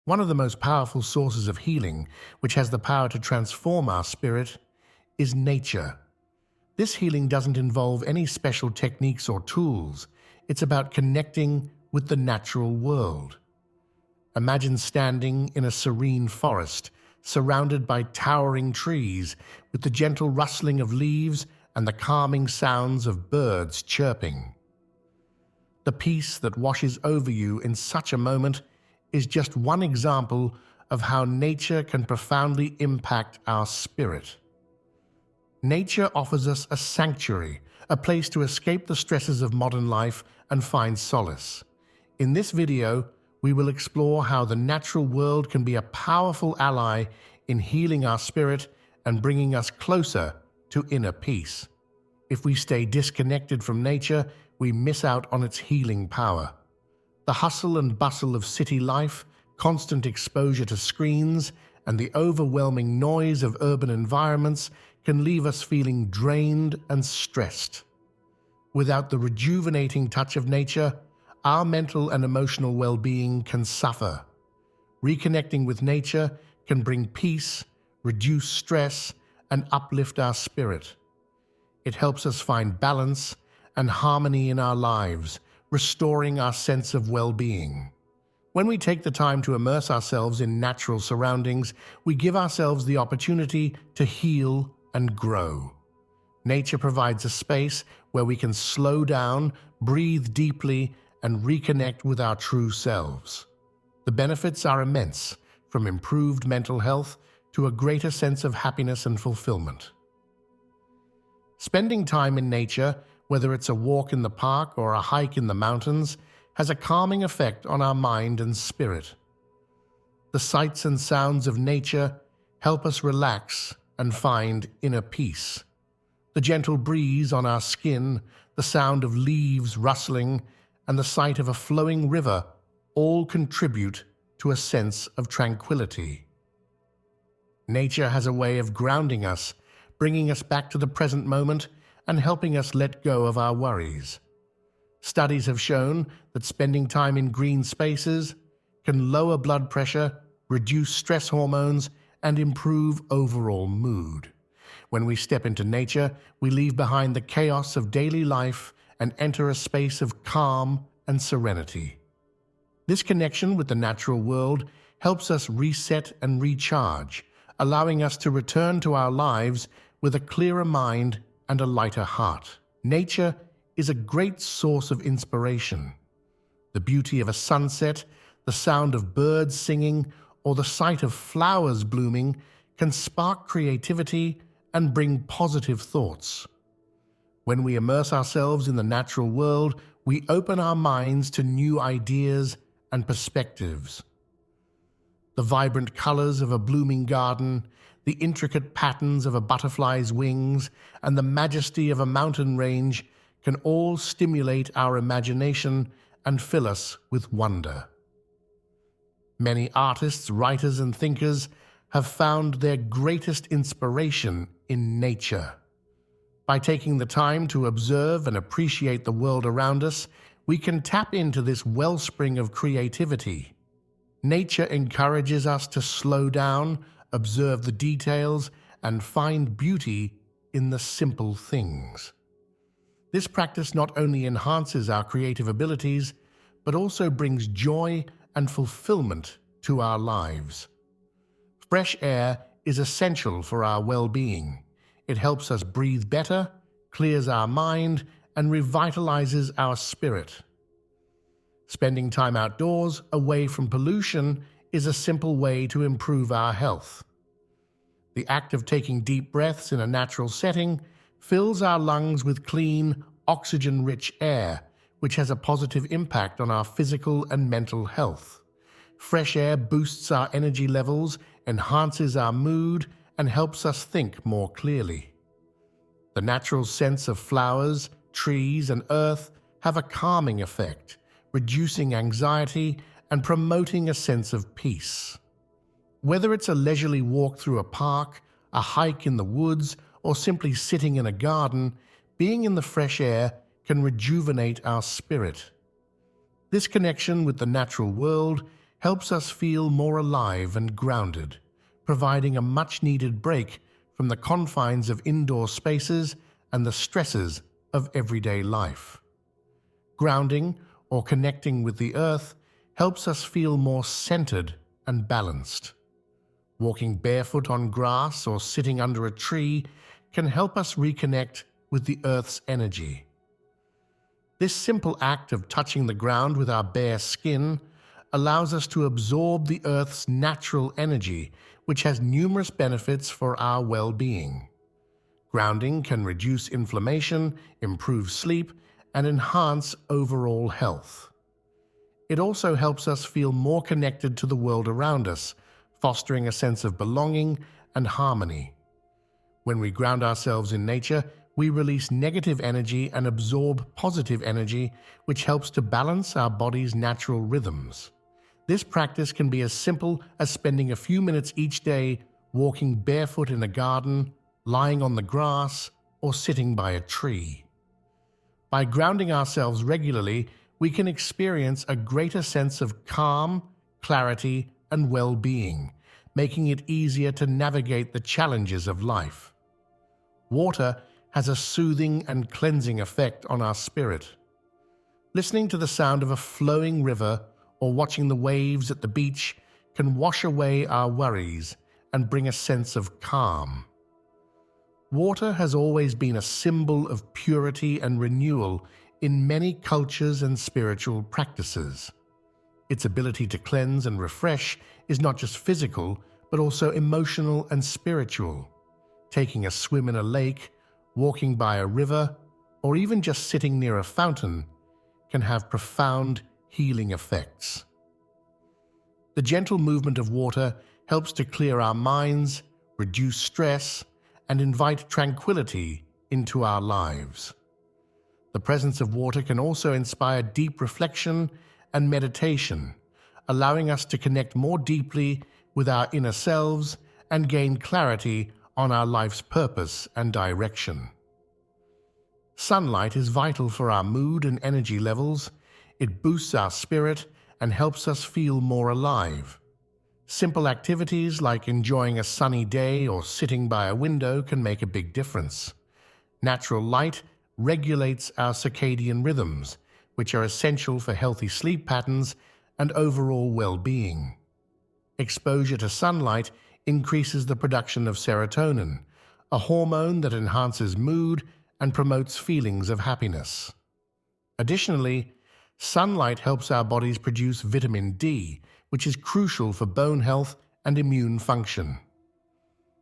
One of the most powerful sources of healing, which has the power to transform our spirit, is nature. This healing doesn't involve any special techniques or tools. It's about connecting with the natural world. Imagine standing in a serene forest, surrounded by towering trees, with the gentle rustling of leaves and the calming sounds of birds chirping. The peace that washes over you in such a moment is just one example of how nature can profoundly impact our spirit. Nature offers us a sanctuary, a place to escape the stresses of modern life and find solace. In this video, we will explore how the natural world can be a powerful ally in healing our spirit and bringing us closer to inner peace. If we stay disconnected from nature, we miss out on its healing power. The hustle and bustle of city life, constant exposure to screens, and the overwhelming noise of urban environments can leave us feeling drained and stressed. Without the rejuvenating touch of nature, our mental and emotional well-being can suffer. Reconnecting with nature can bring peace, reduce stress, and uplift our spirit. It helps us find balance and harmony in our lives, restoring our sense of well-being. When we take the time to immerse ourselves in natural surroundings, we give ourselves the opportunity to heal and grow. Nature provides a space where we can slow down, breathe deeply, and reconnect with our true selves. The benefits are immense, from improved mental health to a greater sense of happiness and fulfillment. Spending time in nature, whether it's a walk in the park or a hike in the mountains, has a calming effect on our mind and spirit. The sights and sounds of nature help us relax and find inner peace. The gentle breeze on our skin, the sound of leaves rustling, and the sight of a flowing river all contribute to a sense of tranquility. Nature has a way of grounding us, bringing us back to the present moment and helping us let go of our worries. Studies have shown that spending time in green spaces can lower blood pressure, reduce stress hormones, and improve overall mood. When we step into nature, we leave behind the chaos of daily life and enter a space of calm and serenity. This connection with the natural world helps us reset and recharge, allowing us to return to our lives with a clearer mind and a lighter heart. Nature is a great source of inspiration. The beauty of a sunset, the sound of birds singing, or the sight of flowers blooming can spark creativity and bring positive thoughts. When we immerse ourselves in the natural world, we open our minds to new ideas and perspectives. The vibrant colors of a blooming garden, the intricate patterns of a butterfly's wings, and the majesty of a mountain range can all stimulate our imagination and fill us with wonder. Many artists, writers, and thinkers have found their greatest inspiration in nature. By taking the time to observe and appreciate the world around us, we can tap into this wellspring of creativity. Nature encourages us to slow down, observe the details, and find beauty in the simple things. This practice not only enhances our creative abilities, but also brings joy and fulfillment to our lives. Fresh air is essential for our well-being. It helps us breathe better, clears our mind, and revitalizes our spirit. Spending time outdoors, away from pollution, is a simple way to improve our health. The act of taking deep breaths in a natural setting fills our lungs with clean, oxygen-rich air, which has a positive impact on our physical and mental health. Fresh air boosts our energy levels, enhances our mood, and helps us think more clearly. The natural scents of flowers, trees, and earth have a calming effect, reducing anxiety and promoting a sense of peace. Whether it's a leisurely walk through a park, a hike in the woods, or simply sitting in a garden, being in the fresh air can rejuvenate our spirit. This connection with the natural world helps us feel more alive and grounded, providing a much-needed break from the confines of indoor spaces and the stresses of everyday life. Grounding, or connecting with the earth, helps us feel more centered and balanced. Walking barefoot on grass or sitting under a tree can help us reconnect with the earth's energy. This simple act of touching the ground with our bare skin allows us to absorb the earth's natural energy, which has numerous benefits for our well-being. Grounding can reduce inflammation, improve sleep, and enhance overall health. It also helps us feel more connected to the world around us, fostering a sense of belonging and harmony. When we ground ourselves in nature, we release negative energy and absorb positive energy, which helps to balance our body's natural rhythms. This practice can be as simple as spending a few minutes each day walking barefoot in a garden, lying on the grass, or sitting by a tree. By grounding ourselves regularly, we can experience a greater sense of calm, clarity, and well-being, making it easier to navigate the challenges of life. Water has a soothing and cleansing effect on our spirit. Listening to the sound of a flowing river or watching the waves at the beach can wash away our worries and bring a sense of calm. Water has always been a symbol of purity and renewal in many cultures and spiritual practices. Its ability to cleanse and refresh is not just physical, but also emotional and spiritual. Taking a swim in a lake, walking by a river, or even just sitting near a fountain can have profound healing effects. The gentle movement of water helps to clear our minds, reduce stress, and invite tranquility into our lives. The presence of water can also inspire deep reflection and meditation, allowing us to connect more deeply with our inner selves and gain clarity on our life's purpose and direction. Sunlight is vital for our mood and energy levels. It boosts our spirit and helps us feel more alive. Simple activities like enjoying a sunny day or sitting by a window can make a big difference. Natural light regulates our circadian rhythms, which are essential for healthy sleep patterns and overall well-being. Exposure to sunlight increases the production of serotonin, a hormone that enhances mood and promotes feelings of happiness. Additionally, sunlight helps our bodies produce vitamin D, which is crucial for bone health and immune function.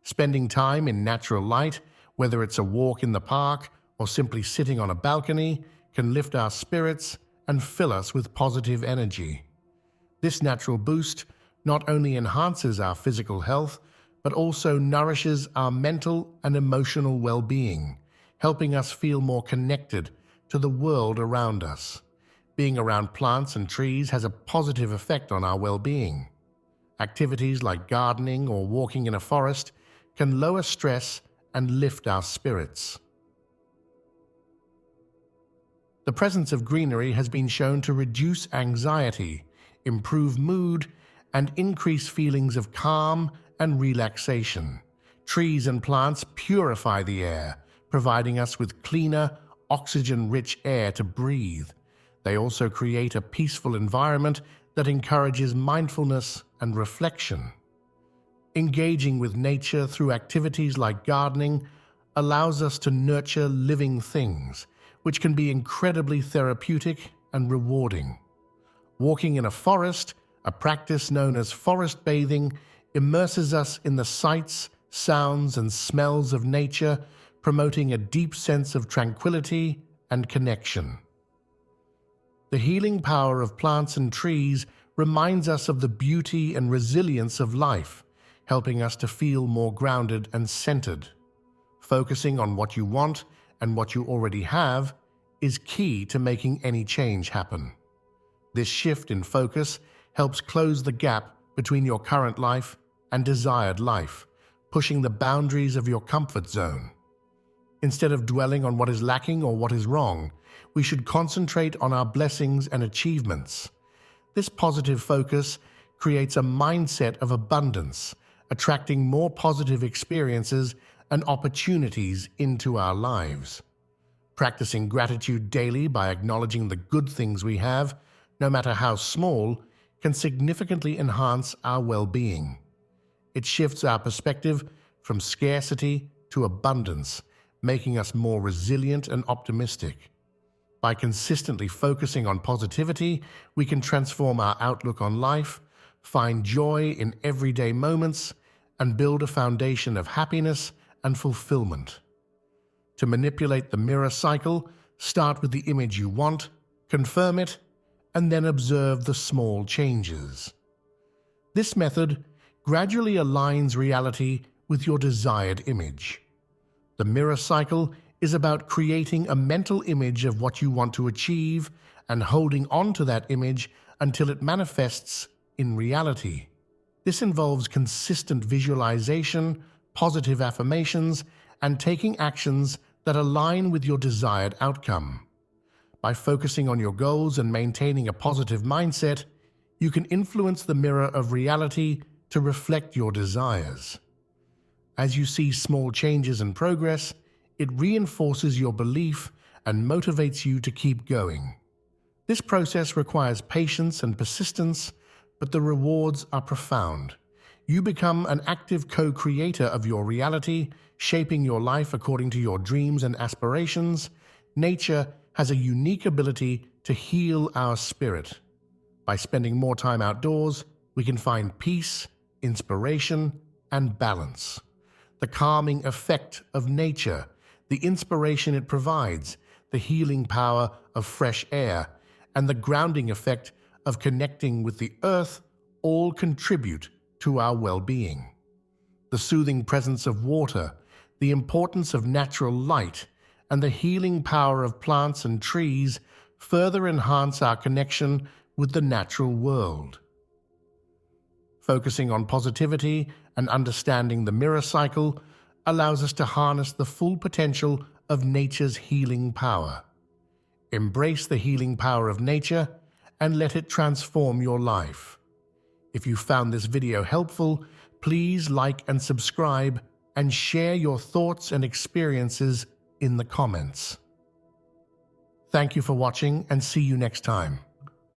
Spending time in natural light, whether it's a walk in the park or simply sitting on a balcony, can lift our spirits and fill us with positive energy. This natural boost not only enhances our physical health, but also nourishes our mental and emotional well-being, helping us feel more connected to the world around us. Being around plants and trees has a positive effect on our well-being. Activities like gardening or walking in a forest can lower stress and lift our spirits. The presence of greenery has been shown to reduce anxiety, improve mood, and increase feelings of calm and relaxation. Trees and plants purify the air, providing us with cleaner, oxygen-rich air to breathe. They also create a peaceful environment that encourages mindfulness and reflection. Engaging with nature through activities like gardening allows us to nurture living things, which can be incredibly therapeutic and rewarding. Walking in a forest, a practice known as forest bathing, immerses us in the sights, sounds, and smells of nature, promoting a deep sense of tranquility and connection. The healing power of plants and trees reminds us of the beauty and resilience of life, helping us to feel more grounded and centered. Focusing on what you want and what you already have is key to making any change happen. This shift in focus helps close the gap between your current life and desired life, pushing the boundaries of your comfort zone. Instead of dwelling on what is lacking or what is wrong, we should concentrate on our blessings and achievements. This positive focus creates a mindset of abundance, attracting more positive experiences and opportunities into our lives. Practicing gratitude daily by acknowledging the good things we have, no matter how small, can significantly enhance our well-being. It shifts our perspective from scarcity to abundance, making us more resilient and optimistic. By consistently focusing on positivity, we can transform our outlook on life, find joy in everyday moments, and build a foundation of happiness and fulfillment. To manipulate the mirror cycle, start with the image you want, confirm it, and then observe the small changes. This method gradually aligns reality with your desired image. The mirror cycle is about creating a mental image of what you want to achieve and holding on to that image until it manifests in reality. This involves consistent visualization, positive affirmations, and taking actions that align with your desired outcome. By focusing on your goals and maintaining a positive mindset, you can influence the mirror of reality to reflect your desires. As you see small changes and progress, it reinforces your belief and motivates you to keep going. This process requires patience and persistence, but the rewards are profound. You become an active co-creator of your reality, shaping your life according to your dreams and aspirations. Nature has a unique ability to heal our spirit. By spending more time outdoors, we can find peace, inspiration, and balance. The calming effect of nature, the inspiration it provides, the healing power of fresh air, and the grounding effect of connecting with the earth all contribute to our well-being. The soothing presence of water, the importance of natural light, and the healing power of plants and trees further enhance our connection with the natural world. Focusing on positivity and understanding the mirror cycle allows us to harness the full potential of nature's healing power. Embrace the healing power of nature and let it transform your life. If you found this video helpful, please like and subscribe and share your thoughts and experiences in the comments. Thank you for watching and see you next time.